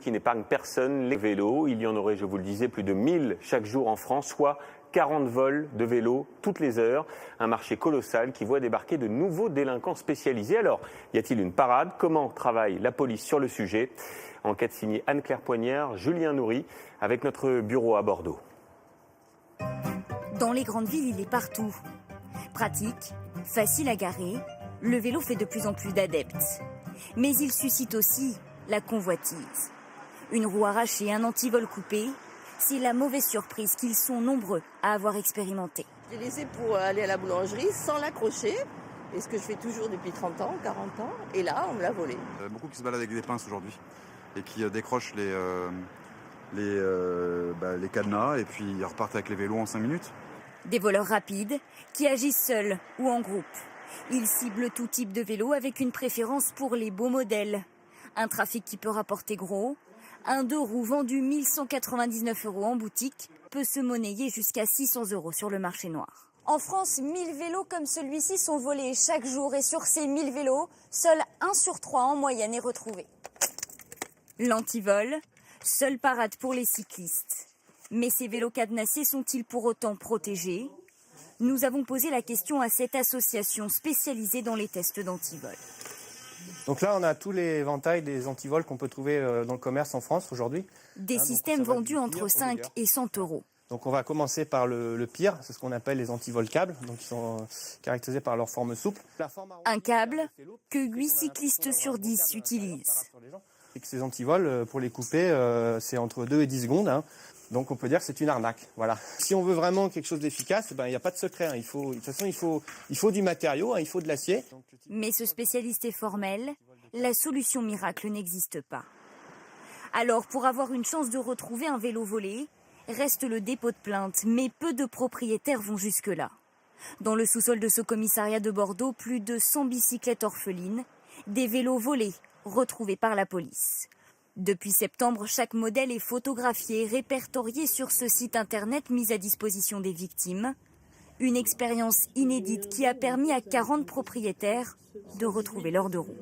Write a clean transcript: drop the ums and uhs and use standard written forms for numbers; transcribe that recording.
qui n'épargne personne, les vélos. Il y en aurait, je vous le disais, plus de 1000 chaque jour en France, soit 40 vols de vélos toutes les heures. Un marché colossal qui voit débarquer de nouveaux délinquants spécialisés. Alors, y a-t-il une parade? Comment travaille la police sur le sujet? Enquête signée Anne-Claire Poignard, Julien Nourry, avec notre bureau à Bordeaux. Dans les grandes villes, il est partout. Pratique, facile à garer, le vélo fait de plus en plus d'adeptes. Mais il suscite aussi la convoitise. Une roue arrachée, un antivol coupé, c'est la mauvaise surprise qu'ils sont nombreux à avoir expérimenté. J'ai laissé pour aller à la boulangerie sans l'accrocher, et ce que je fais toujours depuis 30 ans, 40 ans, et là, on me l'a volé. Beaucoup qui se baladent avec des pinces aujourd'hui et qui décrochent les cadenas et puis ils repartent avec les vélos en 5 minutes. Des voleurs rapides qui agissent seuls ou en groupe. Ils ciblent tout type de vélo avec une préférence pour les beaux modèles. Un trafic qui peut rapporter gros. Un 2 roues vendu 1199 € en boutique peut se monnayer jusqu'à 600 € sur le marché noir. En France, 1000 vélos comme celui-ci sont volés chaque jour et sur ces 1000 vélos, seul 1 sur 3 en moyenne est retrouvé. L'antivol, seule parade pour les cyclistes. Mais ces vélos cadenassés sont-ils pour autant protégés? Nous avons posé la question à cette association spécialisée dans les tests d'antivol. Donc là, on a tous les éventails des antivols qu'on peut trouver dans le commerce en France aujourd'hui. Des systèmes vendus entre 5 et 100 €. Donc on va commencer par le pire, c'est ce qu'on appelle les antivols câbles, donc ils sont caractérisés par leur forme souple. Un câble que 8 cyclistes sur 10 utilisent. Et que ces antivols, pour les couper, c'est entre 2 et 10 secondes. Hein. Donc on peut dire que c'est une arnaque. Voilà. Si on veut vraiment quelque chose d'efficace, il n'y a pas de secret. Hein. De toute façon, il faut du matériau, hein, il faut de l'acier. Mais ce spécialiste est formel, la solution miracle n'existe pas. Alors pour avoir une chance de retrouver un vélo volé, reste le dépôt de plainte, mais peu de propriétaires vont jusque-là. Dans le sous-sol de ce commissariat de Bordeaux, plus de 100 bicyclettes orphelines, des vélos volés retrouvés par la police. Depuis septembre, chaque modèle est photographié et répertorié sur ce site internet mis à disposition des victimes. Une expérience inédite qui a permis à 40 propriétaires de retrouver leurs 2 roues.